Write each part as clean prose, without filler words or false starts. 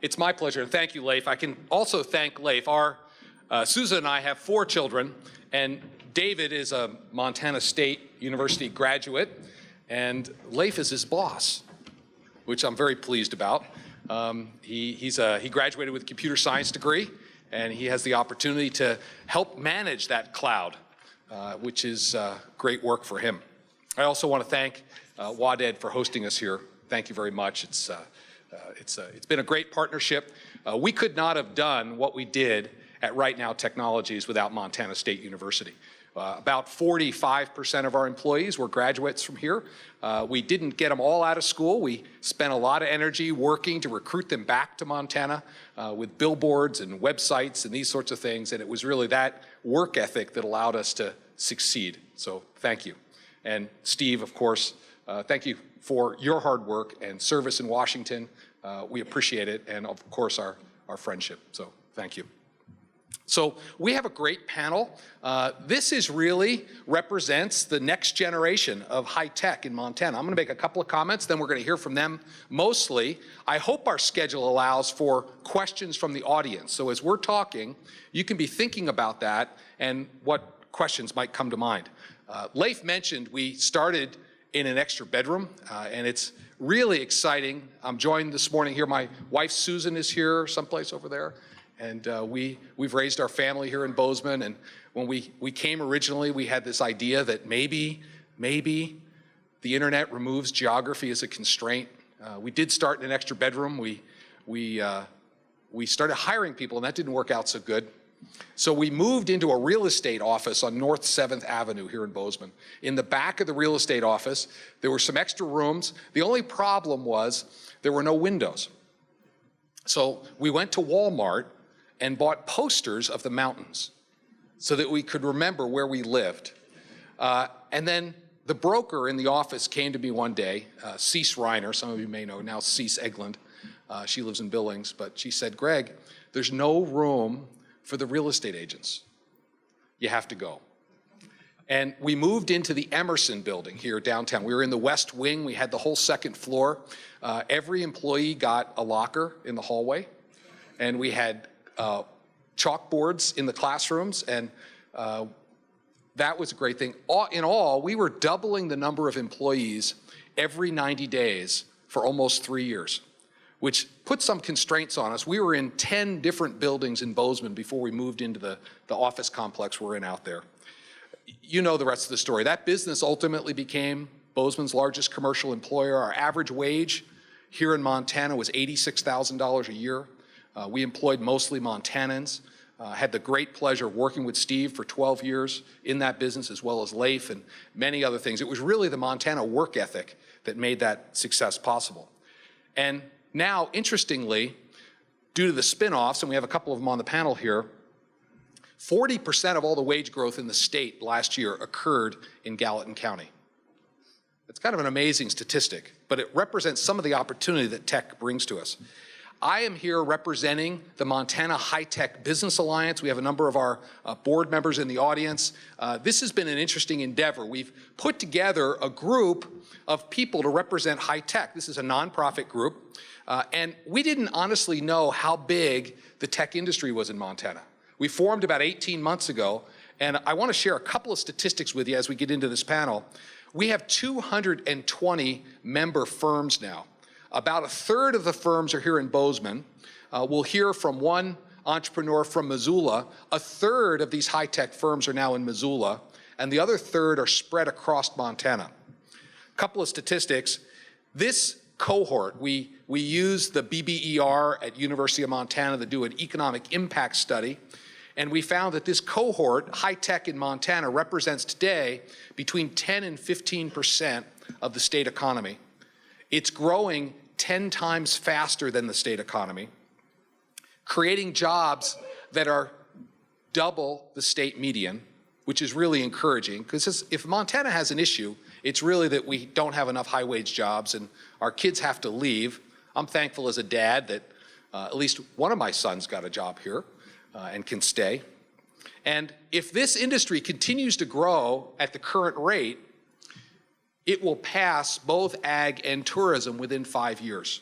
It's my pleasure, and thank you, Leif. I can also thank Leif. Susan and I have 4 children, and David is a Montana State University graduate, and Leif is his boss, which I'm very pleased about. He graduated with a computer science degree, and he has the opportunity to help manage that cloud, which is great work for him. I also want to thank WADED for hosting us here. Thank you very much. It's been a great partnership. We could not have done what we did at RightNow Technologies without Montana State University. About 45% of our employees were graduates from here. We didn't get them all out of school. We spent a lot of energy working to recruit them back to Montana with billboards and websites and these sorts of things. And it was really that work ethic that allowed us to succeed. So thank you. And Steve, of course, thank you for your hard work and service in Washington. We appreciate it, and of course our friendship. So thank you. So we have a great panel. This really represents the next generation of high tech in Montana. I'm going to make a couple of comments, then we're going to hear from them mostly. I hope our schedule allows for questions from the audience. So as we're talking, you can be thinking about that and what questions might come to mind. Leif mentioned we started in an extra bedroom, and it's really exciting. I'm joined this morning here. My wife Susan is here someplace over there. And we've raised our family here in Bozeman, and when we came originally, we had this idea that maybe the internet removes geography as a constraint. We did start in an extra bedroom. We started hiring people, and that didn't work out so good. So we moved into a real estate office on North 7th Avenue here in Bozeman. In the back of the real estate office, there were some extra rooms. The only problem was there were no windows. So we went to Walmart and bought posters of the mountains so that we could remember where we lived. And then the broker in the office came to me one day, Cease Reiner, some of you may know, now Cease Egland. She lives in Billings, but she said, Greg, there's no room for the real estate agents. You have to go. And we moved into the Emerson building here downtown. We were in the West Wing. We had the whole second floor. Every employee got a locker in the hallway, and we had chalkboards in the classrooms, and that was a great thing. In all, we were doubling the number of employees every 90 days for almost 3 years, which put some constraints on us. We were in 10 different buildings in Bozeman before we moved into the office complex we're in out there. You know the rest of the story. That business ultimately became Bozeman's largest commercial employer. Our average wage here in Montana was $86,000 a year. We employed mostly Montanans. Had the great pleasure of working with Steve for 12 years in that business, as well as Leif and many other things. It was really the Montana work ethic that made that success possible. And now, interestingly, due to the spin-offs, and we have a couple of them on the panel here, 40% of all the wage growth in the state last year occurred in Gallatin County. It's kind of an amazing statistic, but it represents some of the opportunity that tech brings to us. I am here representing the Montana High Tech Business Alliance. We have a number of our board members in the audience. This has been an interesting endeavor. We've put together a group of people to represent high tech. This is a nonprofit group, and we didn't honestly know how big the tech industry was in Montana. We formed about 18 months ago, and I want to share a couple of statistics with you as we get into this panel. We have 220 member firms now. About a third of the firms are here in Bozeman. We'll hear from one entrepreneur from Missoula. A third of these high-tech firms are now in Missoula, and the other third are spread across Montana. A couple of statistics. This cohort, we use the BBER at University of Montana to do an economic impact study, and we found that this cohort, high-tech in Montana, represents today between 10 and 15% of the state economy. It's growing 10 times faster than the state economy, creating jobs that are double the state median, which is really encouraging, because if Montana has an issue, it's really that we don't have enough high-wage jobs and our kids have to leave. I'm thankful as a dad that at least one of my sons got a job here and can stay. And if this industry continues to grow at the current rate, it will pass both ag and tourism within 5 years.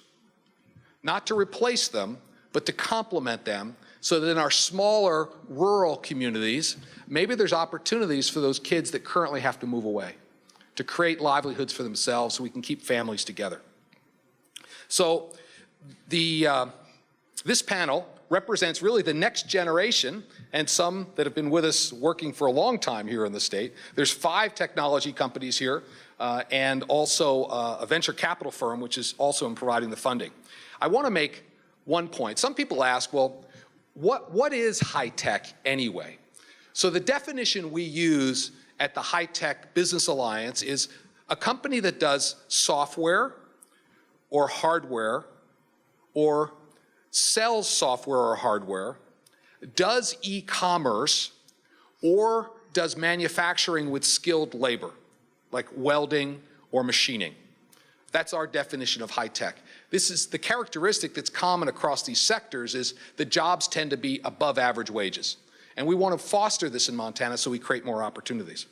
Not to replace them, but to complement them so that in our smaller rural communities, maybe there's opportunities for those kids that currently have to move away to create livelihoods for themselves so we can keep families together. So this panel represents really the next generation and some that have been with us working for a long time here in the state. There's 5 technology companies here and also a venture capital firm which is also in providing the funding. I want to make one point. Some people ask, well, what is high tech anyway? So the definition we use at the High Tech Business Alliance is a company that does software or hardware or sells software or hardware, does e-commerce, or does manufacturing with skilled labor, like welding or machining. That's our definition of high tech. This is the characteristic that's common across these sectors is the jobs tend to be above average wages. And we want to foster this in Montana so we create more opportunities.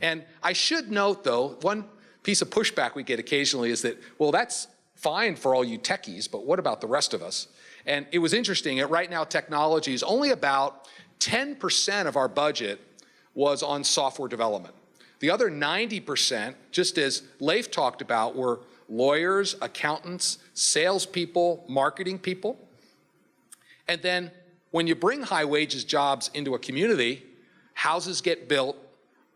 And I should note, though, one piece of pushback we get occasionally is that, well, that's fine for all you techies, but what about the rest of us? And it was interesting, at RightNow Technologies, only about 10% of our budget was on software development. The other 90%, just as Leif talked about, were lawyers, accountants, salespeople, marketing people. And then when you bring high wages jobs into a community, houses get built,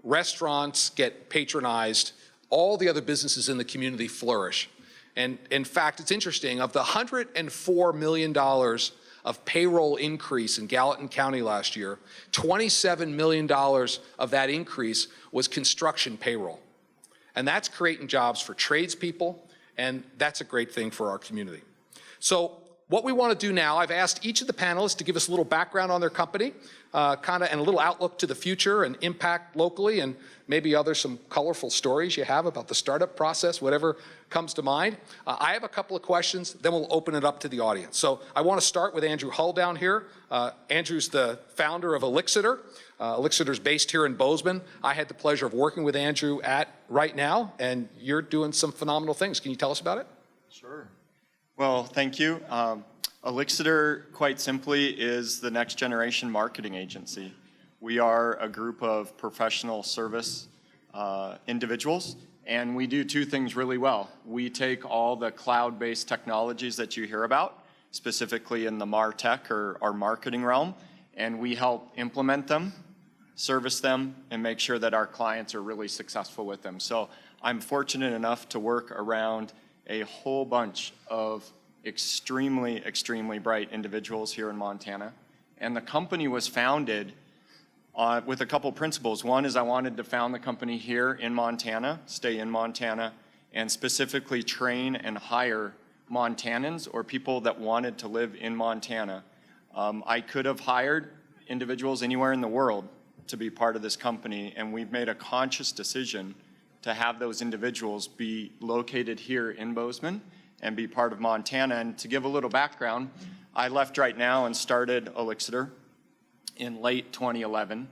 restaurants get patronized, all the other businesses in the community flourish. And in fact, it's interesting, of the $104 million of payroll increase in Gallatin County last year, $27 million of that increase was construction payroll. And that's creating jobs for tradespeople, and that's a great thing for our community. So what we want to do now, I've asked each of the panelists to give us a little background on their company, and a little outlook to the future and impact locally, and maybe some colorful stories you have about the startup process, whatever comes to mind. I have a couple of questions, then we'll open it up to the audience. So I want to start with Andrew Hull down here. Andrew's the founder of Elixiter. Elixiter's based here in Bozeman. I had the pleasure of working with Andrew at RightNow, and you're doing some phenomenal things. Can you tell us about it? Sure. Well, thank you. Elixiter, quite simply, is the next generation marketing agency. We are a group of professional service individuals, and we do 2 things really well. We take all the cloud-based technologies that you hear about, specifically in the MarTech or our marketing realm, and we help implement them, service them, and make sure that our clients are really successful with them. So I'm fortunate enough to work around a whole bunch of extremely, extremely bright individuals here in Montana. And the company was founded with a couple principles. One is I wanted to found the company here in Montana, stay in Montana, and specifically train and hire Montanans or people that wanted to live in Montana. I could have hired individuals anywhere in the world to be part of this company, and we've made a conscious decision to have those individuals be located here in Bozeman and be part of Montana. And to give a little background, I left RightNow and started Elixiter in late 2011.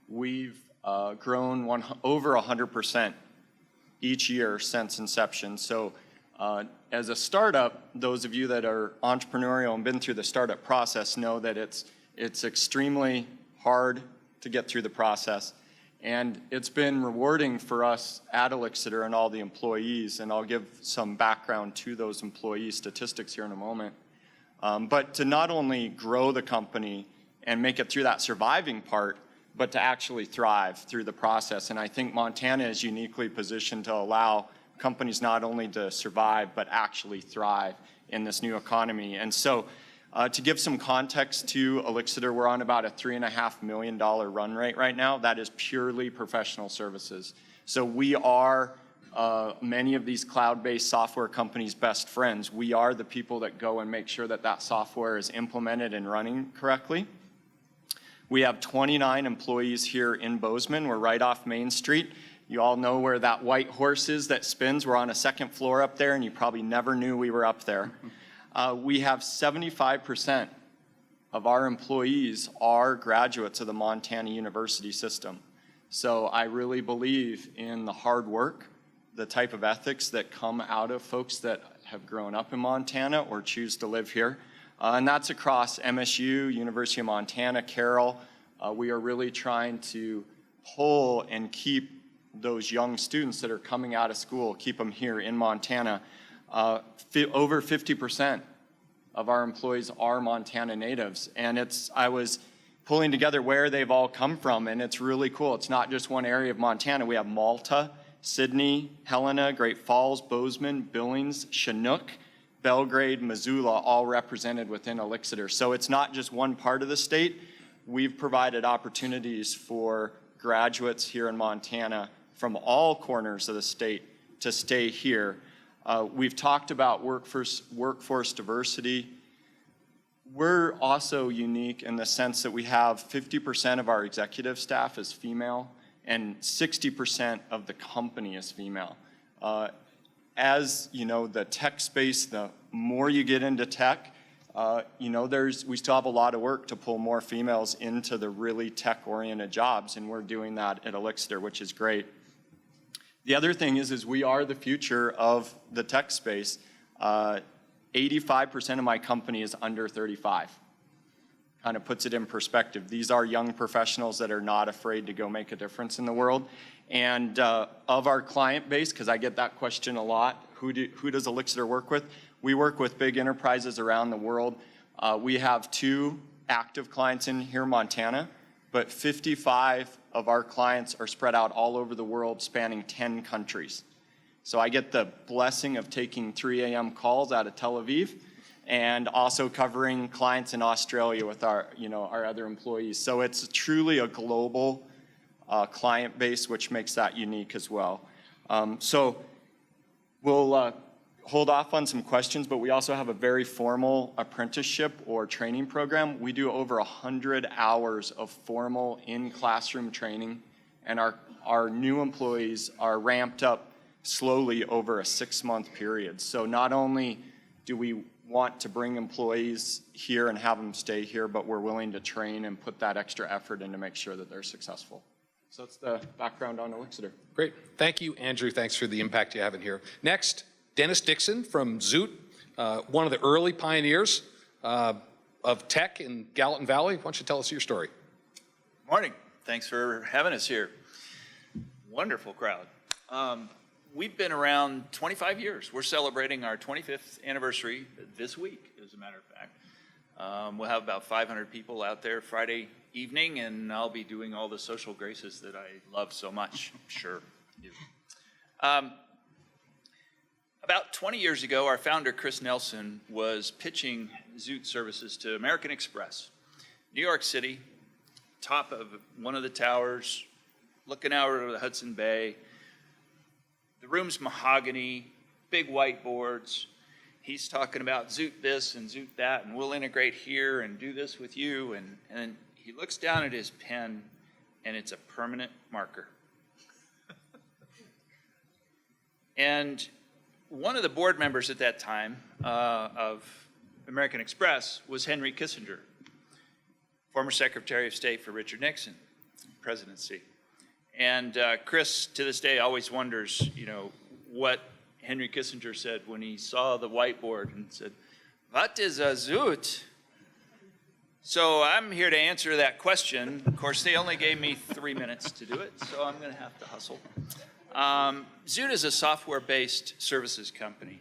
We've grown over 100% each year since inception. So as a startup, those of you that are entrepreneurial and been through the startup process know that it's extremely hard to get through the process. And it's been rewarding for us at Elixiter and all the employees, and I'll give some background to those employee statistics here in a moment. But to not only grow the company and make it through that surviving part, but to actually thrive through the process. And I think Montana is uniquely positioned to allow companies not only to survive, but actually thrive in this new economy. And so to give some context to Elixiter, we're on about a $3.5 million run rate right now. That is purely professional services. So we are many of these cloud-based software companies' best friends. We are the people that go and make sure that that software is implemented and running correctly. We have 29 employees here in Bozeman. We're right off Main Street. You all know where that white horse is that spins. We're on a 2nd floor up there, and you probably never knew we were up there. We have 75% of our employees are graduates of the Montana University system. So I really believe in the hard work, the type of ethics that come out of folks that have grown up in Montana or choose to live here. And that's across MSU, University of Montana, Carroll. We are really trying to pull and keep those young students that are coming out of school, keep them here in Montana. Over 50% of our employees are Montana natives. And I was pulling together where they've all come from, and it's really cool. It's not just one area of Montana. We have Malta, Sydney, Helena, Great Falls, Bozeman, Billings, Chinook, Belgrade, Missoula, all represented within Elixir. So it's not just one part of the state. We've provided opportunities for graduates here in Montana from all corners of the state to stay here. We've talked about workforce diversity. We're also unique in the sense that we have 50% of our executive staff is female and 60% of the company is female. As you know, the tech space, the more you get into tech, we still have a lot of work to pull more females into the really tech-oriented jobs, and we're doing that at Elixir, which is great. The other thing is we are the future of the tech space. 85% of my company is under 35. Kind of puts it in perspective. These are young professionals that are not afraid to go make a difference in the world. And of our client base, because I get that question a lot, who does Elixir work with? We work with big enterprises around the world. We have 2 active clients in here in Montana, but 55 of our clients are spread out all over the world, spanning 10 countries. So I get the blessing of taking 3 a.m. calls out of Tel Aviv and also covering clients in Australia with our other employees. So it's truly a global client base, which makes that unique as well. So we'll hold off on some questions, but we also have a very formal apprenticeship or training program. We do over 100 hours of formal in-classroom training, and our new employees are ramped up slowly over a 6-month period. So not only do we want to bring employees here and have them stay here, but we're willing to train and put that extra effort in to make sure that they're successful. So that's the background on Elixir. Great. Thank you, Andrew. Thanks for the impact you have in here. Next, Dennis Dixon from Zoot, one of the early pioneers of tech in Gallatin Valley. Why don't you tell us your story? Morning. Thanks for having us here. Wonderful crowd. We've been around 25 years. We're celebrating our 25th anniversary this week, as a matter of fact. We'll have about 500 people out there Friday evening, and I'll be doing all the social graces that I love so much. Sure. About 20 years ago, our founder, Chris Nelson, was pitching Zoot services to American Express. New York City, top of one of the towers, looking out over the Hudson Bay. The room's mahogany, big whiteboards. He's talking about Zoot this and Zoot that, and we'll integrate here and do this with you. And he looks down at his pen, and it's a permanent marker. And one of the board members at that time of American Express was Henry Kissinger, former Secretary of State for Richard Nixon presidency. And Chris, to this day, always wonders, what Henry Kissinger said when he saw the whiteboard and said, "What is a Zoot?" So I'm here to answer that question. Of course, they only gave me 3 minutes to do it, so I'm going to have to hustle. Zoot is a software-based services company.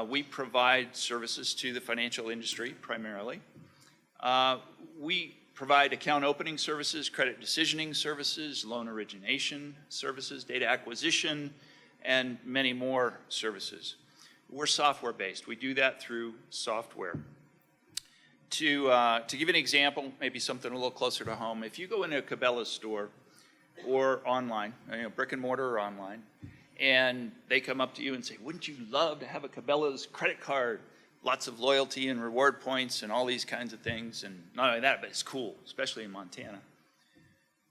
We provide services to the financial industry primarily. We provide account opening services, credit decisioning services, loan origination services, data acquisition, and many more services. We're software-based. We do that through software. To give you an example, maybe something a little closer to home, if you go into a Cabela's store or online, brick and mortar or online, and they come up to you and say, "Wouldn't you love to have a Cabela's credit card? Lots of loyalty and reward points and all these kinds of things." And not only that, but it's cool, especially in Montana. You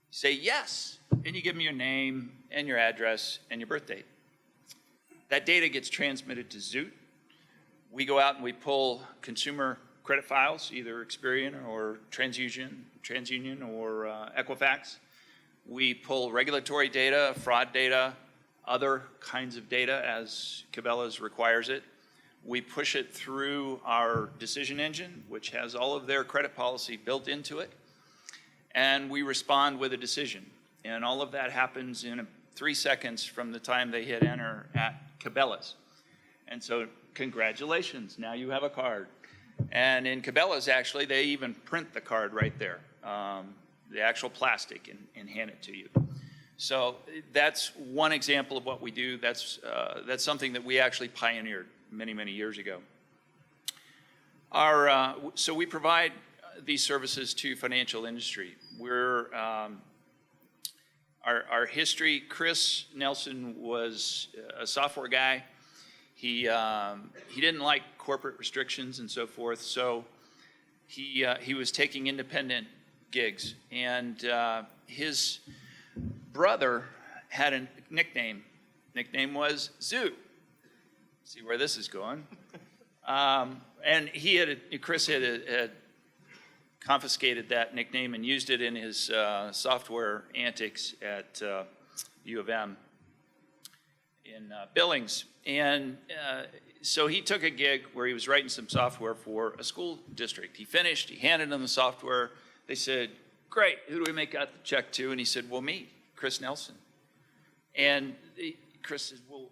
say yes, and you give them your name and your address and your birth date. That data gets transmitted to Zoot. We go out and we pull consumer credit files, either Experian or TransUnion or Equifax. We pull regulatory data, fraud data, other kinds of data as Cabela's requires it. We push it through our decision engine, which has all of their credit policy built into it, and we respond with a decision. And all of that happens in 3 seconds from the time they hit enter at Cabela's. And so congratulations, now you have a card. And in Cabela's, actually, they even print the card right there, the actual plastic, and hand it to you. So that's one example of what we do. That's something that we actually pioneered many, many years ago. So we provide these services to financial industry. Our history, Chris Nelson was a software guy. He didn't like corporate restrictions and so forth, so he was taking independent gigs. And his brother had a nickname. Nickname was Zoo. See where this is going. And Chris had confiscated that nickname and used it in his software antics at U of M in Billings. And so he took a gig where he was writing some software for a school district. He finished, he handed them the software. They said, great, who do we make out the check to? And he said, well, me, Chris Nelson. And Chris said, well,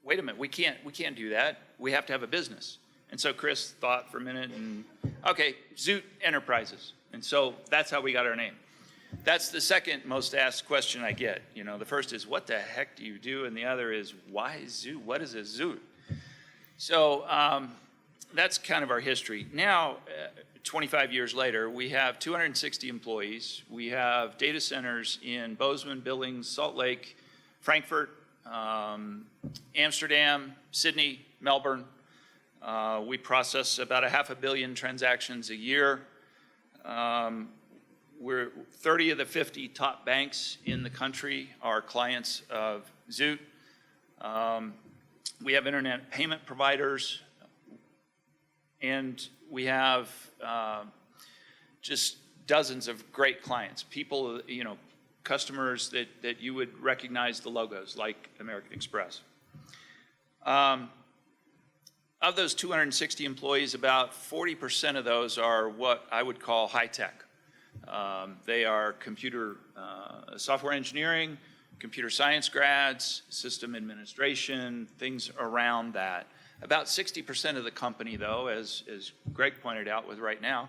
wait a minute, we can't do that. We have to have a business. And so Chris thought for a minute and, okay, Zoot Enterprises. And so that's how we got our name. That's the second most asked question I get. You know, the first is, what the heck do you do? And the other is, why Zoot? What is a Zoot? So that's kind of our history. Now, 25 years later, we have 260 employees. We have data centers in Bozeman, Billings, Salt Lake, Frankfurt, Amsterdam, Sydney, Melbourne. We process about 500 million transactions a year. We're 30 of the 50 top banks in the country are clients of Zoot. We have internet payment providers, and we have just dozens of great clients, people, you know, customers that you would recognize the logos, like American Express. Of those 260 employees, about 40% of those are what I would call high tech. They are computer software engineering, computer science grads, system administration, things around that. About 60% of the company, though, as Greg pointed out with RightNow,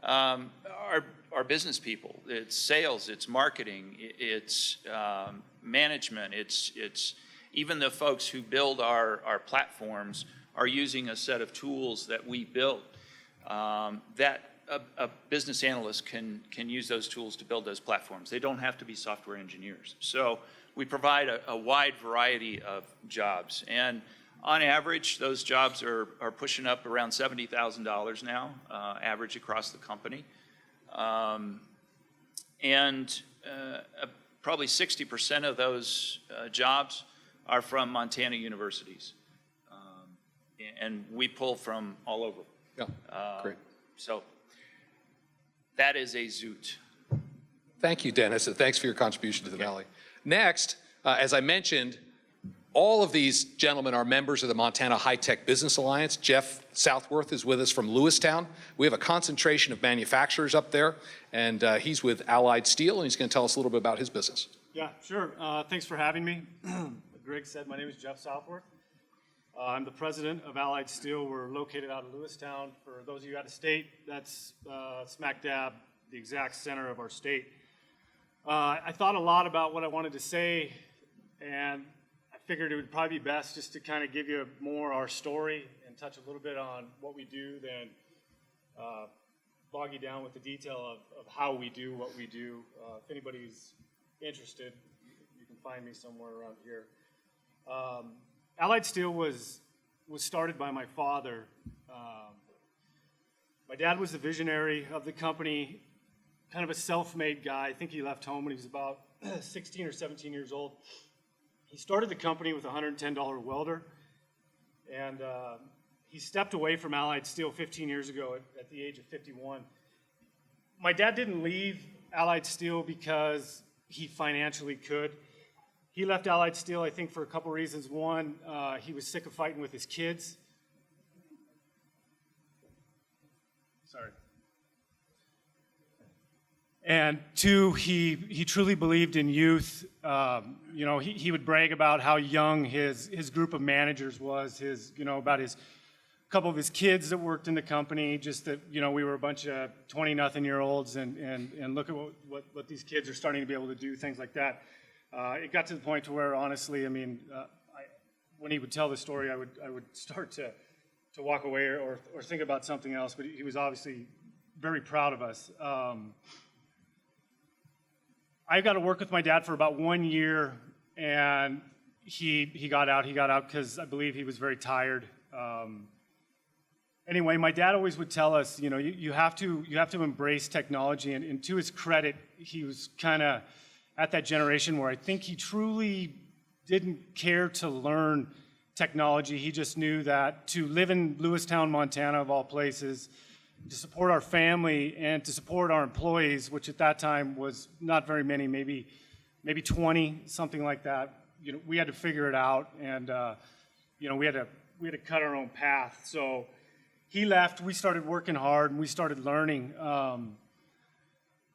are business people. It's sales, it's marketing, it's management, it's even the folks who build our platforms are using a set of tools that we built that a business analyst can use those tools to build those platforms. They don't have to be software engineers. So we provide a wide variety of jobs. And on average, those jobs are pushing up around $70,000 now, average across the company. And probably 60% of those jobs are from Montana universities. And we pull from all over. Yeah, great. So that is a Zoot. Thank you, Dennis, and thanks for your contribution to the Valley. Next, as I mentioned, all of these gentlemen are members of the Montana High Tech Business Alliance. Jeff Southworth is with us from Lewistown. We have a concentration of manufacturers up there, and he's with Allied Steel, and he's going to tell us a little bit about his business. Yeah, sure. Thanks for having me. Greg said my name is Jeff Southworth. I'm the president of Allied Steel. We're located out of Lewistown. For those of you out of state, that's smack dab the exact center of our state. I thought a lot about what I wanted to say, and I figured it would probably be best just to kind of give you more our story and touch a little bit on what we do than bog you down with the detail of how we do what we do. If anybody's interested, you can find me somewhere around here. Allied Steel was started by my father. My dad was the visionary of the company, kind of a self-made guy. I think he left home when he was about 16 or 17 years old. He started the company with a $110 welder, and he stepped away from Allied Steel 15 years ago at the age of 51. My dad didn't leave Allied Steel because he financially could. He left Allied Steel, I think, for a couple reasons. One, he was sick of fighting with his kids. Sorry. And two, he truly believed in youth. You know, he would brag about how young his group of managers was, about his couple of his kids that worked in the company, just that, you know, we were a bunch of 20-nothing-year-olds and look at what these kids are starting to be able to do, things like that. It got to the point to where, honestly, I mean, when he would tell the story, I would start to walk away or think about something else, but he was obviously very proud of us. I got to work with my dad for about 1 year, and he got out. He got out because I believe he was very tired. Anyway, my dad always would tell us, you know, you have to embrace technology, and to his credit, he was kind of at that generation where I think he truly didn't care to learn technology. He just knew that to live in Lewistown, Montana, of all places, to support our family and to support our employees, which at that time was not very many, maybe 20, something like that. You know, we had to figure it out, and you know, we had to cut our own path. So he left. We started working hard, and we started learning.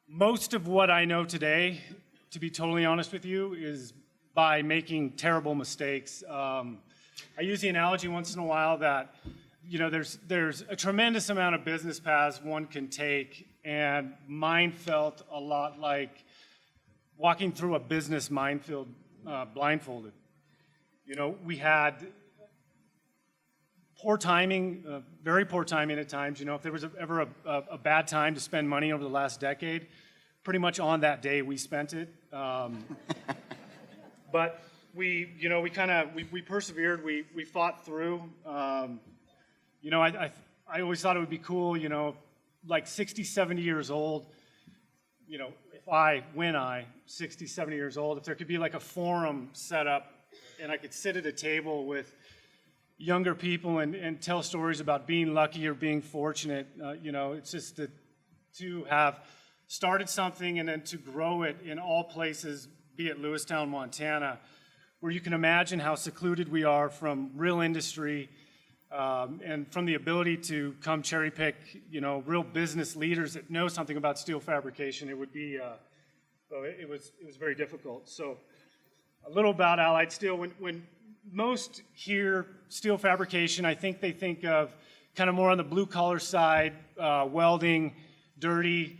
Most of what I know today, to be totally honest with you, is by making terrible mistakes. I use the analogy once in a while that, you know, there's a tremendous amount of business paths one can take, and mine felt a lot like walking through a business minefield blindfolded. You know, we had poor timing, very poor timing at times. You know, if there was ever a bad time to spend money over the last decade, pretty much on that day we spent it. But we persevered. We fought through. You know, I always thought it would be cool. You know, like 60, 70 years old. You know, when I 60, 70 years old, if there could be like a forum set up, and I could sit at a table with younger people and tell stories about being lucky or being fortunate. You know, it's just to have started something and then to grow it in all places, be it Lewistown, Montana, where you can imagine how secluded we are from real industry and from the ability to come cherry pick, you know, real business leaders that know something about steel fabrication. It would be, it was very difficult. So a little about Allied Steel. When most hear steel fabrication, I think they think of kind of more on the blue collar side, welding, dirty.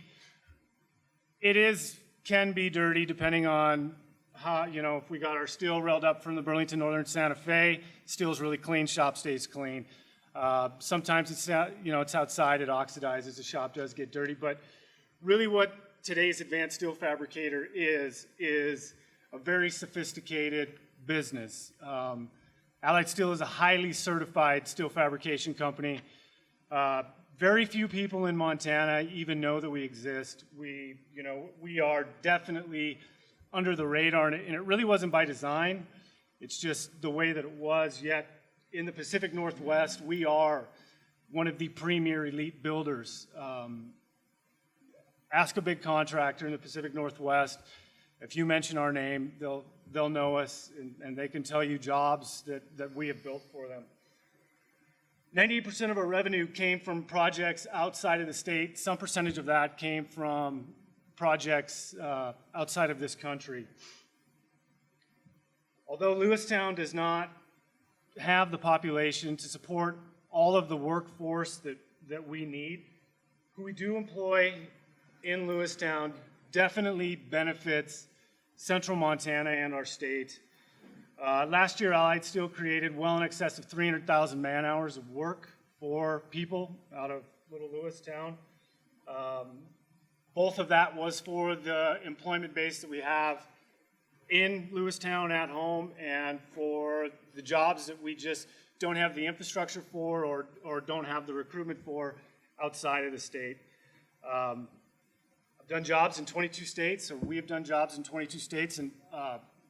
It can be dirty depending on how, you know, if we got our steel railed up from the Burlington Northern Santa Fe, steel's really clean, shop stays clean. Sometimes it's, you know, it's outside, it oxidizes, the shop does get dirty, but really what today's advanced steel fabricator is a very sophisticated business. Allied Steel is a highly certified steel fabrication company. Very few people in Montana even know that we exist. We are definitely under the radar, and it really wasn't by design. It's just the way that it was. Yet in the Pacific Northwest, we are one of the premier elite builders. Ask a big contractor in the Pacific Northwest. If you mention our name, they'll know us, and they can tell you jobs that we have built for them. 98% of our revenue came from projects outside of the state. Some percentage of that came from projects outside of this country. Although Lewistown does not have the population to support all of the workforce that we need, who we do employ in Lewistown definitely benefits Central Montana and our state. Last year, Allied Steel created well in excess of 300,000 man-hours of work for people out of Little Lewistown. Both of that was for the employment base that we have in Lewistown at home and for the jobs that we just don't have the infrastructure for or don't have the recruitment for outside of the state. I've done jobs in 22 states, or we have done jobs in 22 states, and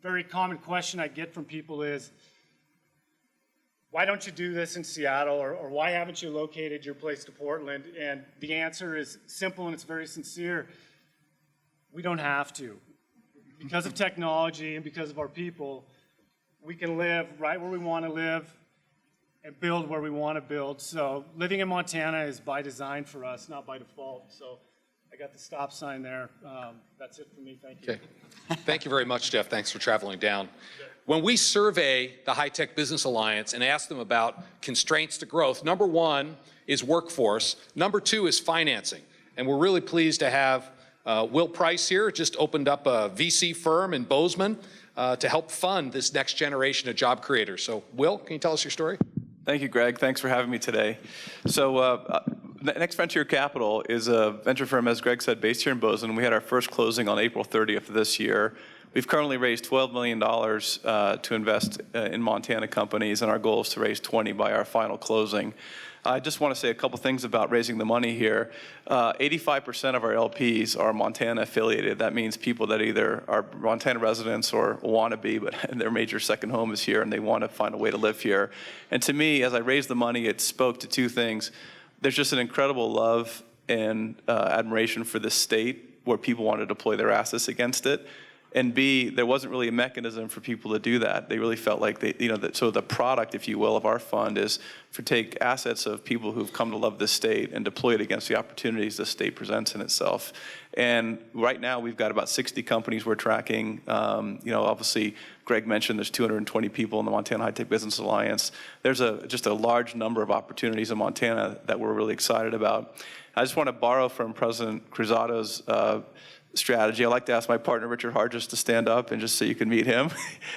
very common question I get from people is, why don't you do this in Seattle, or why haven't you located your place to Portland? And the answer is simple and it's very sincere. We don't have to. because of technology and because of our people, we can live right where we want to live and build where we want to build. So living in Montana is by design for us, not by default. So I got the stop sign there. That's it for me. Thank you. Okay. Thank you very much, Jeff. Thanks for traveling down. When we survey the High Tech Business Alliance and ask them about constraints to growth, number one is workforce. Number two is financing. And we're really pleased to have Will Price here, just opened up a VC firm in Bozeman to help fund this next generation of job creators. So Will, can you tell us your story? Thank you, Greg. Thanks for having me today. So Next Frontier Capital is a venture firm, as Greg said, based here in Bozeman. We had our first closing on April 30th of this year. We've currently raised $12 million to invest in Montana companies, and our goal is to raise 20 by our final closing. I just want to say a couple things about raising the money here. 85% of our LPs are Montana affiliated. That means people that either are Montana residents or want to be, but their major second home is here and they want to find a way to live here. And to me, as I raised the money, it spoke to two things. There's just an incredible love and admiration for this state where people want to deploy their assets against it. And B, there wasn't really a mechanism for people to do that. They really felt like so the product, if you will, of our fund is to take assets of people who've come to love this state and deploy it against the opportunities the state presents in itself. And right now we've got about 60 companies we're tracking. Obviously Greg mentioned there's 220 people in the Montana High Tech Business Alliance. There's just a large number of opportunities in Montana that we're really excited about. I just want to borrow from President Cruzado's strategy. I like to ask my partner, Richard Hargis, to stand up and just so you can meet him.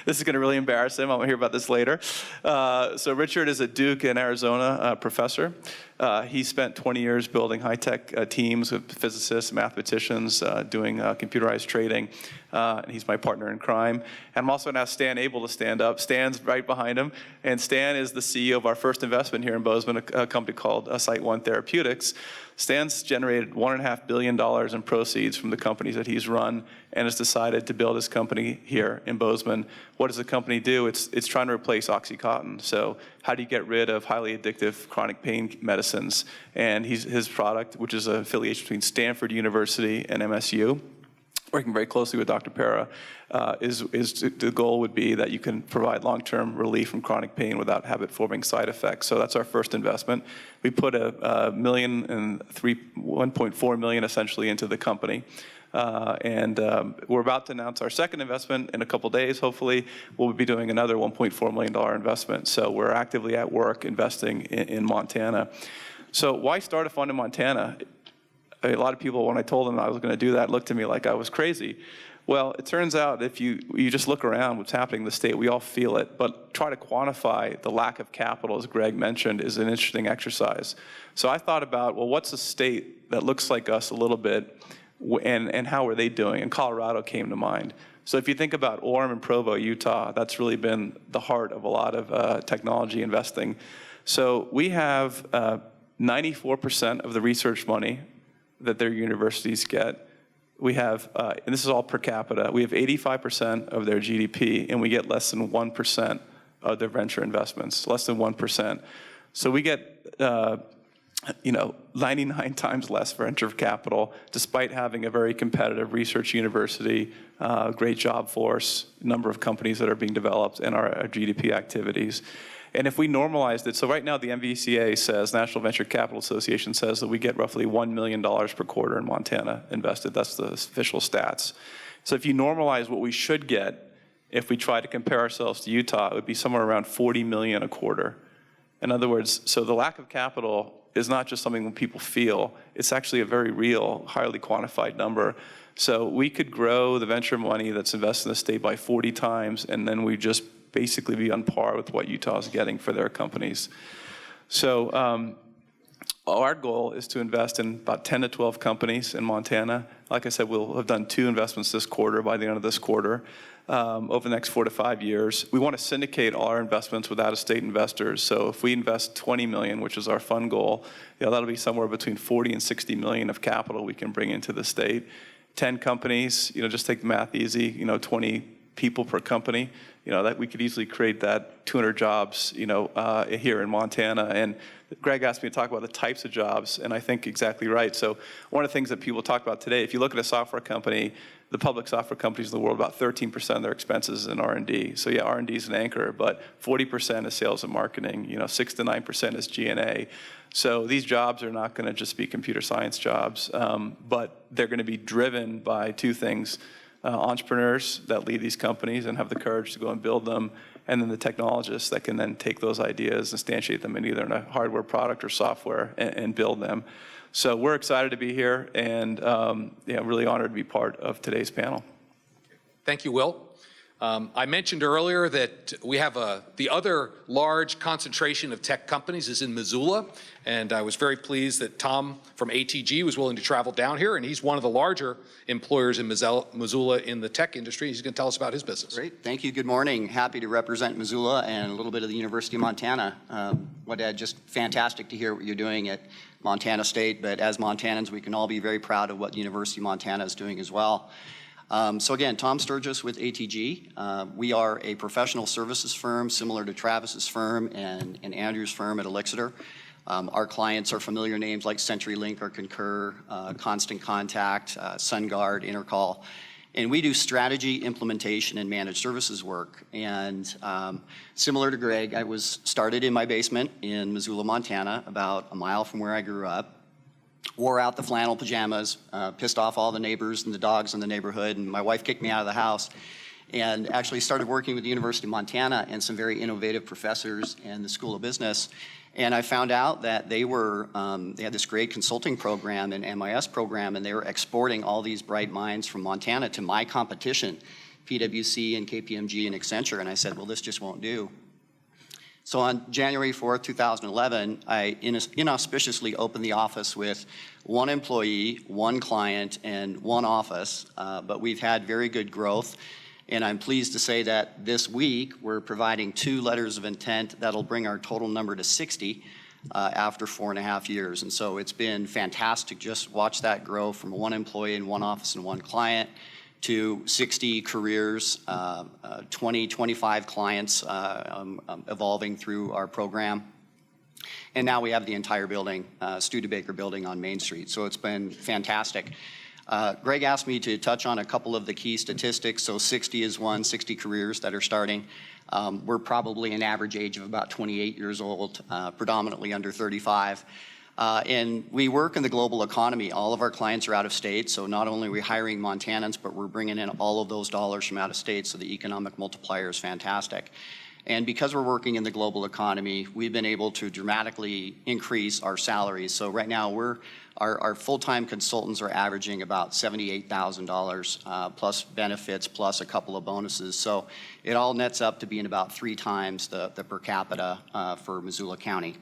This is going to really embarrass him. I'm going to hear about this later. So Richard is a Duke in Arizona professor. He spent 20 years building high-tech teams with physicists, mathematicians, doing computerized trading. And he's my partner in crime. And I'm also going to ask Stan Abel to stand up. Stan's right behind him. And Stan is the CEO of our first investment here in Bozeman, a company called Site One Therapeutics. Stan's generated $1.5 billion in proceeds from the companies that he's run and has decided to build his company here in Bozeman. What does the company do? It's trying to replace OxyContin. So how do you get rid of highly addictive chronic pain medicines? And his product, which is an affiliation between Stanford University and MSU, working very closely with Dr. Para, the goal would be that you can provide long-term relief from chronic pain without habit-forming side effects. So that's our first investment. We put $1.4 million essentially into the company. We're about to announce our second investment in a couple days. Hopefully, we'll be doing another $1.4 million investment. So we're actively at work investing in Montana. So why start a fund in Montana? A lot of people, when I told them I was going to do that, looked at me like I was crazy. Well, it turns out if you just look around what's happening in the state, we all feel it. But try to quantify the lack of capital, as Greg mentioned, is an interesting exercise. So I thought about, well, what's a state that looks like us a little bit, and how are they doing? And Colorado came to mind. So if you think about Orem and Provo, Utah, that's really been the heart of a lot of technology investing. So we have 94% of the research money that their universities get. We have, and this is all per capita, we have 85% of their GDP, and we get less than 1% of their venture investments, less than 1%. So we get 99 times less venture capital, despite having a very competitive research university, great job force, number of companies that are being developed, and our GDP activities. And if we normalized it, so right now the NVCA says, National Venture Capital Association says that we get roughly $1 million per quarter in Montana invested. That's the official stats. So if you normalize what we should get, if we try to compare ourselves to Utah, it would be somewhere around $40 million a quarter. In other words, so the lack of capital is not just something that people feel, it's actually a very real, highly quantified number. So we could grow the venture money that's invested in the state by 40 times, and then we just basically be on par with what Utah is getting for their companies. So our goal is to invest in about 10 to 12 companies in Montana. Like I said, we'll have done 2 investments this quarter by the end of this quarter. Over the next 4 to 5 years. We want to syndicate all our investments with out-of-state investors. So if we invest $20 million, which is our fund goal, that'll be somewhere between 40 and 60 million of capital we can bring into the state. 10 companies, just take the math easy, 20 people per company, that we could easily create that 200 jobs, here in Montana. And Greg asked me to talk about the types of jobs, and I think exactly right. So one of the things that people talk about today, if you look at a software company, the public software companies in the world, about 13% of their expenses is in R&D. So yeah, R&D is an anchor, but 40% is sales and marketing, 6 to 9% is G&A. So these jobs are not going to just be computer science jobs, but they're going to be driven by two things: entrepreneurs that lead these companies and have the courage to go and build them, and then the technologists that can then take those ideas, instantiate them in either in a hardware product or software and build them. So we're excited to be here and really honored to be part of today's panel. Thank you, Will. I mentioned earlier that we have the other large concentration of tech companies is in Missoula, and I was very pleased that Tom from ATG was willing to travel down here, and he's one of the larger employers in Missoula in the tech industry. He's going to tell us about his business. Great, thank you, good morning. Happy to represent Missoula and a little bit of the University of Montana. Just fantastic to hear what you're doing at Montana State, but as Montanans, we can all be very proud of what the University of Montana is doing as well. So again, Tom Stergios with ATG. We are a professional services firm similar to Travis's firm and Andrew's firm at Elixir. Our clients are familiar names like CenturyLink or Concur, Constant Contact, SunGuard, Intercall. And we do strategy, implementation, and managed services work. And similar to Greg, I was started in my basement in Missoula, Montana, about a mile from where I grew up. Wore out the flannel pajamas, pissed off all the neighbors and the dogs in the neighborhood, and my wife kicked me out of the house, and actually started working with the University of Montana and some very innovative professors in the School of Business. And I found out that they had this great consulting program and MIS program, and they were exporting all these bright minds from Montana to my competition, PwC and KPMG and Accenture, and I said, well, this just won't do. So on January 4th, 2011, I inauspiciously opened the office with one employee, one client, and one office, but we've had very good growth. And I'm pleased to say that this week, we're providing 2 letters of intent that'll bring our total number to 60 after 4.5 years. And so it's been fantastic. Just watch that grow from one employee and one office and one client to 60 careers, 20, 25 clients evolving through our program. And now we have the entire building, Studebaker building on Main Street. So it's been fantastic. Greg asked me to touch on a couple of the key statistics. So 60 is one, 60 careers that are starting. We're probably an average age of about 28 years old, predominantly under 35. And we work in the global economy. All of our clients are out of state, so not only are we hiring Montanans, but we're bringing in all of those dollars from out of state, so the economic multiplier is fantastic. And because we're working in the global economy, we've been able to dramatically increase our salaries. So right now, our full-time consultants are averaging about $78,000 plus benefits, plus a couple of bonuses. So it all nets up to being about 3 times the per capita for Missoula County.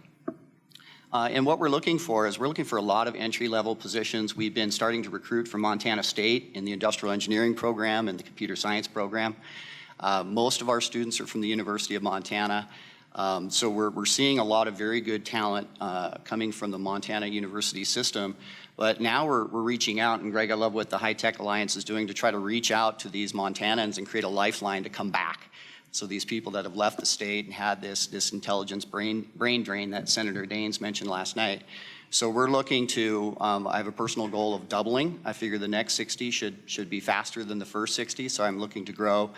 And what we're looking for is we're looking for a lot of entry-level positions. We've been starting to recruit from Montana State in the industrial engineering program and the computer science program. Most of our students are from the University of Montana. So we're seeing a lot of very good talent coming from the Montana University system. But now we're reaching out, and Greg, I love what the High Tech Alliance is doing to try to reach out to these Montanans and create a lifeline to come back. So these people that have left the state and had this intelligence brain drain that Senator Daines mentioned last night. So we're looking to, I have a personal goal of doubling. I figure the next 60 should be faster than the first 60. So I'm looking to grow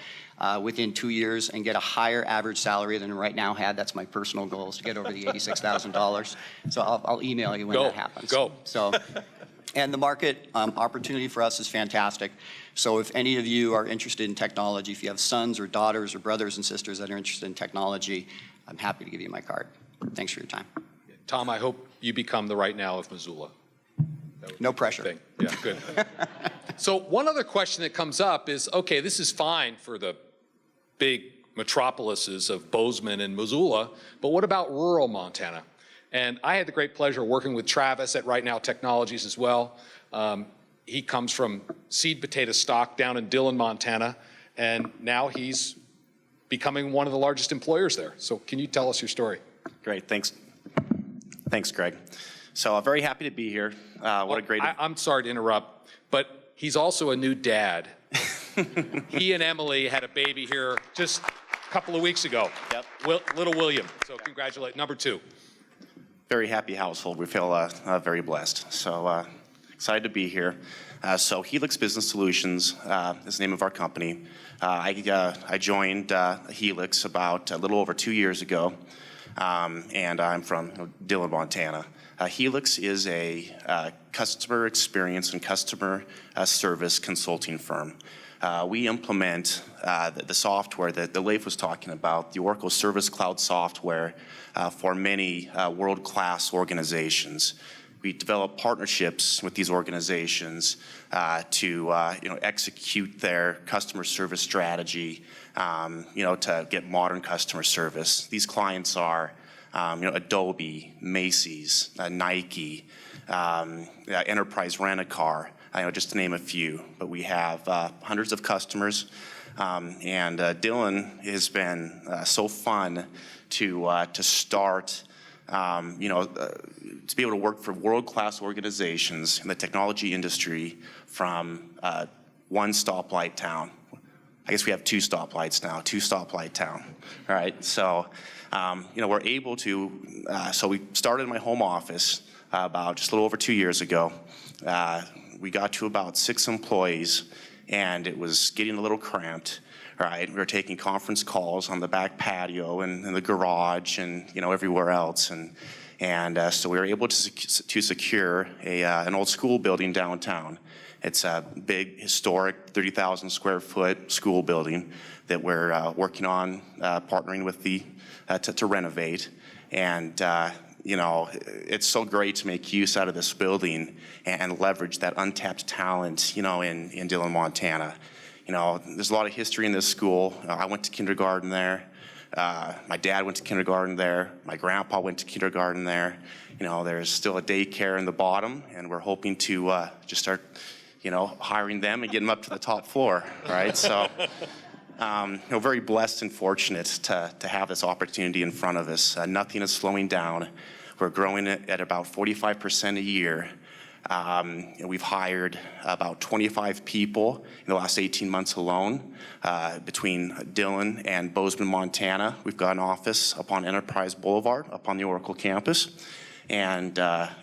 within 2 years and get a higher average salary than right now had. That's my personal goal, is to get over the $86,000. So I'll email you when that happens. So, and the market opportunity for us is fantastic. So if any of you are interested in technology, if you have sons or daughters or brothers and sisters that are interested in technology, I'm happy to give you my card. Thanks for your time. Tom, I hope you become the RightNow of Missoula. No pressure. Thing. Yeah, good. So one other question that comes up is, okay, this is fine for the big metropolises of Bozeman and Missoula, but what about rural Montana? And I had the great pleasure of working with Travis at RightNow Technologies as well. He comes from seed potato stock down in Dillon, Montana, and now he's becoming one of the largest employers there. So can you tell us your story? Great, thanks. Thanks, Greg. So I'm very happy to be here. What a great... I'm sorry to interrupt, but he's also a new dad. He and Emily had a baby here just a couple of weeks ago. Yep. Little William. So congratulate number 2. Very happy household. We feel very blessed. So excited to be here. So Helix Business Solutions is the name of our company. I joined Helix about a little over 2 years ago, and I'm from Dillon, Montana. Helix is a customer experience and customer service consulting firm. We implement the software that Leif was talking about, the Oracle Service Cloud software for many world-class organizations. We develop partnerships with these organizations to execute their customer service strategy, to get modern customer service. These clients are Adobe, Macy's, Nike, Enterprise Rent-A-Car, just to name a few. But we have hundreds of customers, and Dillon has been so fun to start. To be able to work for world-class organizations in the technology industry from one stoplight town. I guess we have 2 stoplights now, 2 stoplight town. All right, so we're able to. So we started in my home office about just a little over 2 years ago. We got to about 6 employees, and it was getting a little cramped. Right, we were taking conference calls on the back patio and in the garage and everywhere else, and so we were able to secure an old school building downtown. It's a big historic 30,000 square foot school building that we're working on partnering with to renovate, and it's so great to make use out of this building and leverage that untapped talent in Dillon, Montana. There's a lot of history in this school. I went to kindergarten there. My dad went to kindergarten there. My grandpa went to kindergarten there. There's still a daycare in the bottom, and we're hoping to just start, hiring them and get them up to the top floor, right? So, very blessed and fortunate to have this opportunity in front of us. Nothing is slowing down. We're growing it at about 45% a year. And we've hired about 25 people in the last 18 months alone. Between Dillon and Bozeman, Montana, we've got an office up on Enterprise Boulevard, up on the Oracle campus, and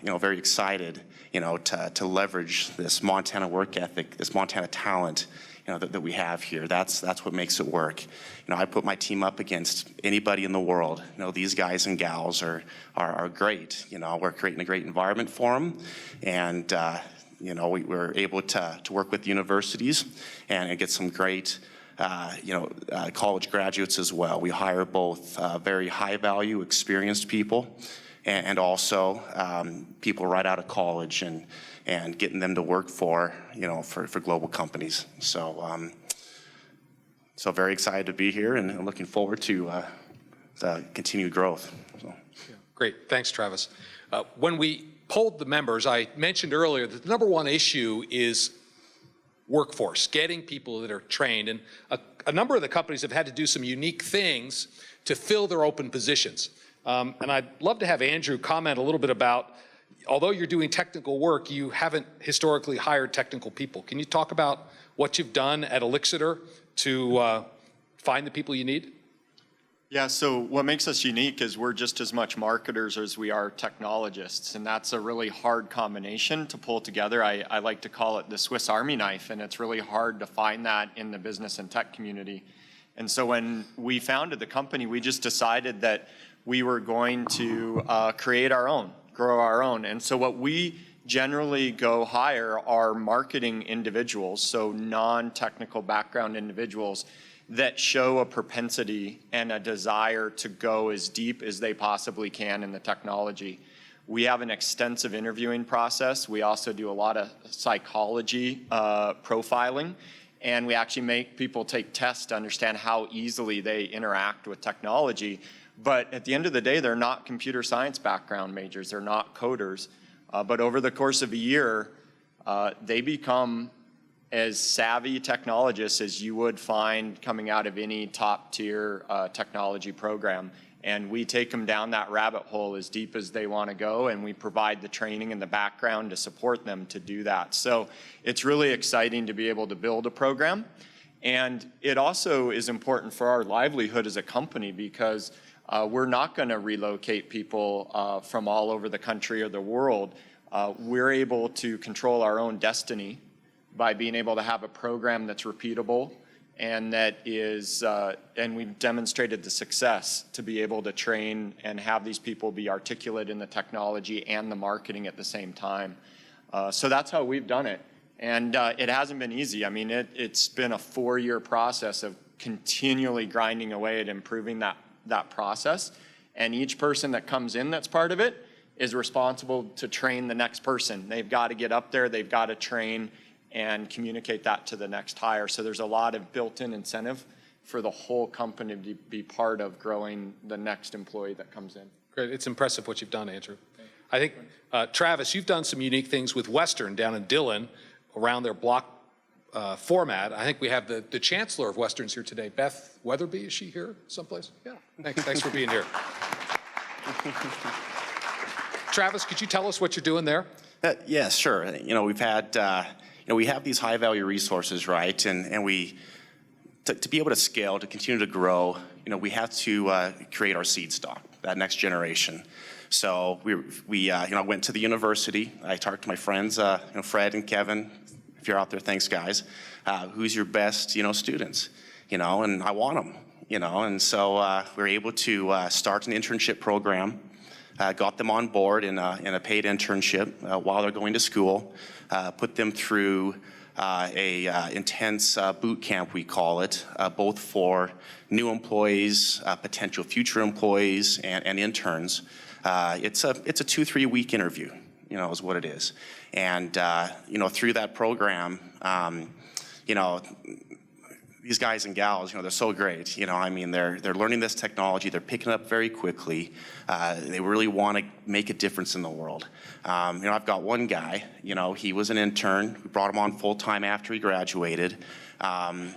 very excited, to leverage this Montana work ethic, this Montana talent, that we have here. That's what makes it work. I put my team up against anybody in the world. These guys and gals are great. We're creating a great environment for them, and we're able to work with universities and get some great college graduates as well. We hire both very high value, experienced people, and also people right out of college and getting them to work for global companies. So very excited to be here and looking forward to the continued growth. So. Yeah, great, thanks, Travis. When we polled the members, I mentioned earlier that the number one issue is workforce, getting people that are trained. And a number of the companies have had to do some unique things to fill their open positions. And I'd love to have Andrew comment a little bit about, although you're doing technical work, you haven't historically hired technical people. Can you talk about what you've done at Elixir to find the people you need? Yeah, so what makes us unique is we're just as much marketers as we are technologists, and that's a really hard combination to pull together. I like to call it the Swiss Army knife, and it's really hard to find that in the business and tech community. And so when we founded the company, we just decided that we were going to create our own, grow our own. And so what we generally go hire are marketing individuals, so non-technical background individuals that show a propensity and a desire to go as deep as they possibly can in the technology. We have an extensive interviewing process. We also do a lot of psychology profiling, and we actually make people take tests to understand how easily they interact with technology. But at the end of the day, they're not computer science background majors. They're not coders. But over the course of a year, they become as savvy technologists as you would find coming out of any top tier technology program. And we take them down that rabbit hole as deep as they want to go, and we provide the training and the background to support them to do that. So it's really exciting to be able to build a program And it also is important for our livelihood as a company because we're not going to relocate people from all over the country or the world. We're able to control our own destiny by being able to have a program that's repeatable and that is, and we've demonstrated the success to be able to train and have these people be articulate in the technology and the marketing at the same time. So that's how we've done it. And it hasn't been easy. I mean, it's been a 4-year process of continually grinding away at improving that process. And each person that comes in that's part of it is responsible to train the next person. They've got to get up there, they've got to train and communicate that to the next hire. So there's a lot of built-in incentive for the whole company to be part of growing the next employee that comes in. Great. It's impressive what you've done, Andrew. I think, Travis, you've done some unique things with Western down in Dillon around their block format. I think we have the Chancellor of Westerns here today. Beth Weatherby, is she here someplace? Yeah. Thanks for being here. Travis, could you tell us what you're doing there? Yes, sure. You know, we've had, we have these high value resources, right? And we, to be able to scale, to continue to grow, we have to create our seed stock, that next generation. So we went to the university. I talked to my friends, Fred and Kevin. If you're out there, thanks guys. Who's your best, students? And I want them, And so we were able to start an internship program. Got them on board in a paid internship while they're going to school. Put them through a intense boot camp, we call it, both for new employees, potential future employees, and interns. It's a 2-3 week interview, is what it is. And, through that program, these guys and gals, they're so great. They're learning this technology. They're picking it up very quickly. They really want to make a difference in the world. I've got one guy, he was an intern. We brought him on full-time after he graduated. I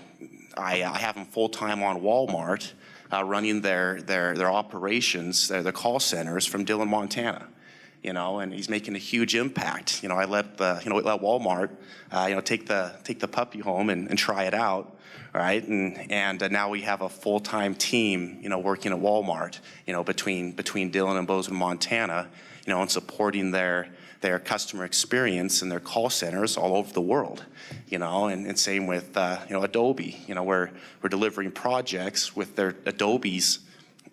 have him full-time on Walmart, running their operations, their call centers from Dillon, Montana. And he's making a huge impact. I let Walmart, take the puppy home and try it out, right? And now we have a full-time team, working at Walmart, between Dillon and Bozeman, Montana, and supporting their customer experience and their call centers all over the world, and same with, Adobe, we're delivering projects with their Adobe's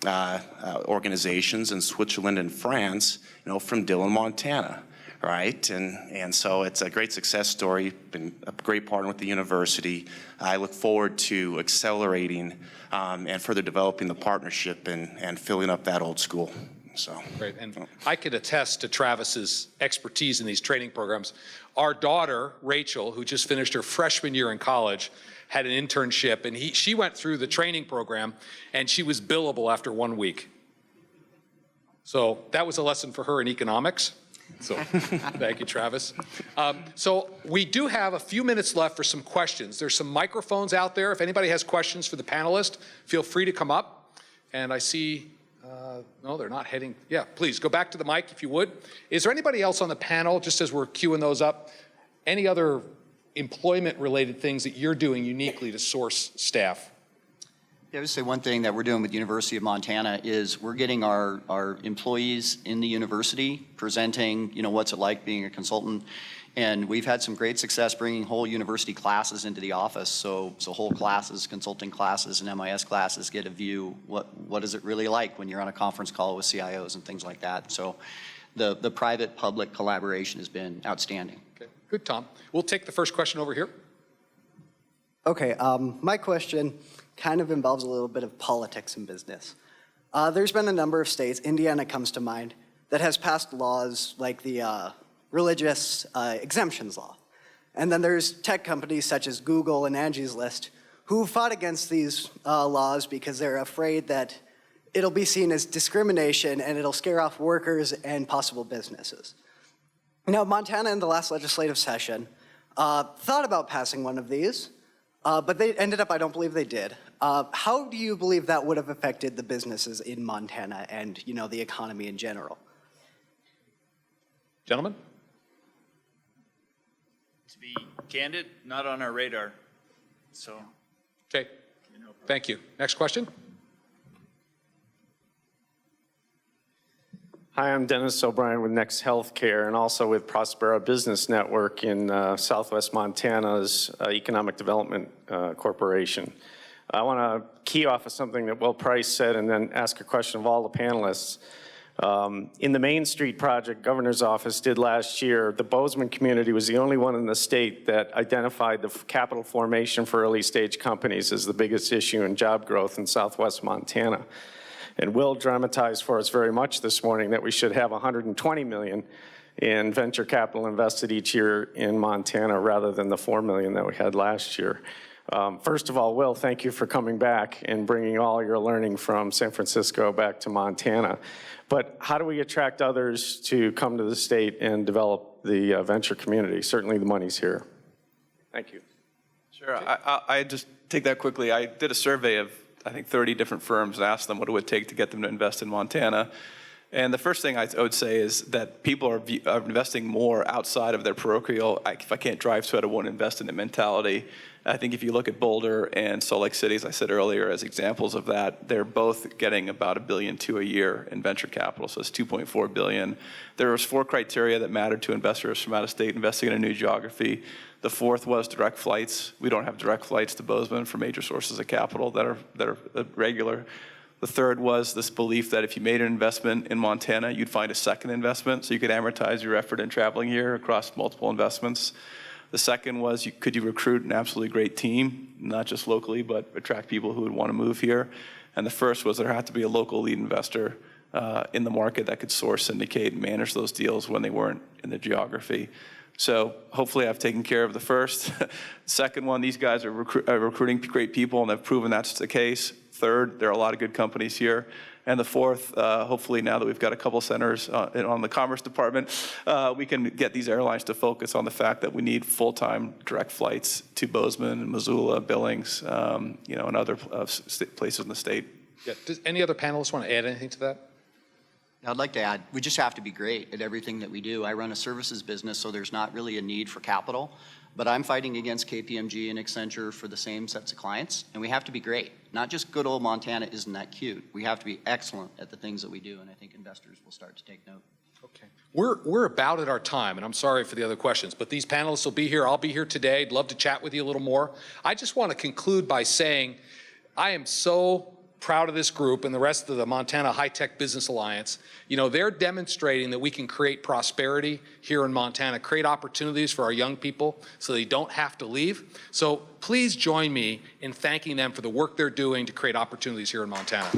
organizations in Switzerland and France, from Dillon, Montana, right? And so it's a great success story, been a great partner with the university. I look forward to accelerating and further developing the partnership and filling up that old school. So. Great, and I could attest to Travis's expertise in these training programs. Our daughter, Rachel, who just finished her freshman year in college, had an internship, and she went through the training program, and she was billable after 1 week. So that was a lesson for her in economics. So thank you, Travis. So we do have a few minutes left for some questions. There's some microphones out there. If anybody has questions for the panelists, feel free to come up. And I see, no, they're not heading. Yeah, please go back to the mic if you would. Is there anybody else on the panel, just as we're queuing those up, any other employment-related things that you're doing uniquely to source staff? Yeah, I would say one thing that we're doing with the University of Montana is we're getting our employees in the university presenting, what's it like being a consultant. And we've had some great success bringing whole university classes into the office. So whole classes, consulting classes and MIS classes get a view, what is it really like when you're on a conference call with CIOs and things like that. So the private-public collaboration has been outstanding. Okay, good, Tom. We'll take the first question over here. Okay, my question kind of involves a little bit of politics and business. There's been a number of states, Indiana comes to mind, that has passed laws like the religious exemptions law. And then there's tech companies such as Google and Angie's List who fought against these laws because they're afraid that it'll be seen as discrimination and it'll scare off workers and possible businesses. Now, Montana in the last legislative session thought about passing one of these, but they ended up, I don't believe they did. How do you believe that would have affected the businesses in Montana and, the economy in general? Gentlemen? To be candid, not on our radar. So Okay, thank you. Next question. Hi, I'm Dennis O'Brien with Next Healthcare and also with Prospera Business Network in Southwest Montana's Economic Development Corporation. I want to key off of something that Will Price said and then ask a question of all the panelists. In the Main Street project Governor's Office did last year, the Bozeman community was the only one in the state that identified the capital formation for early stage companies as the biggest issue in job growth in Southwest Montana. And Will dramatized for us very much this morning that we should have $120 million in venture capital invested each year in Montana rather than the $4 million that we had last year. First of all, Will, thank you for coming back and bringing all your learning from San Francisco back to Montana. But how do we attract others to come to the state and develop the venture community? Certainly the money's here. Thank you. Sure, I just take that quickly. I did a survey of, I think, 30 different firms and asked them what it would take to get them to invest in Montana. And the first thing I would say is that people are investing more outside of their parochial, if I can't drive to it, I won't invest in it mentality. I think if you look at Boulder and Salt Lake City, as I said earlier, as examples of that, they're both getting about $1.2 billion a year in venture capital, so it's $2.4 billion. There was 4 criteria that mattered to investors from out of state investing in a new geography. The 4th was direct flights. We don't have direct flights to Bozeman for major sources of capital that are regular. The 3rd was this belief that if you made an investment in Montana, you'd find a second investment, so you could amortize your effort in traveling here across multiple investments. The 2nd was, could you recruit an absolutely great team, not just locally, but attract people who would want to move here? And the 1st was there had to be a local lead investor in the market that could source, syndicate, and manage those deals when they weren't in the geography. So hopefully I've taken care of the 1st. Second one, these guys are recruiting great people, and they've proven that's the case. 3rd, there are a lot of good companies here. And the 4th, hopefully now that we've got a couple centers on the Commerce Department, we can get these airlines to focus on the fact that we need full-time direct flights to Bozeman and Missoula, Billings, and other places in the state. Yeah. Does any other panelists want to add anything to that? I'd like to add, we just have to be great at everything that we do. I run a services business, so there's not really a need for capital, but I'm fighting against KPMG and Accenture for the same sets of clients, and we have to be great. Not just good old Montana isn't that cute. We have to be excellent at the things that we do, and I think investors will start to take note. Okay. We're about at our time, and I'm sorry for the other questions, but these panelists will be here. I'll be here today. I'd love to chat with you a little more. I just want to conclude by saying I am so proud of this group and the rest of the Montana High-Tech Business Alliance. You know, they're demonstrating that we can create prosperity here in Montana, create opportunities for our young people so they don't have to leave. So please join me in thanking them for the work they're doing to create opportunities here in Montana.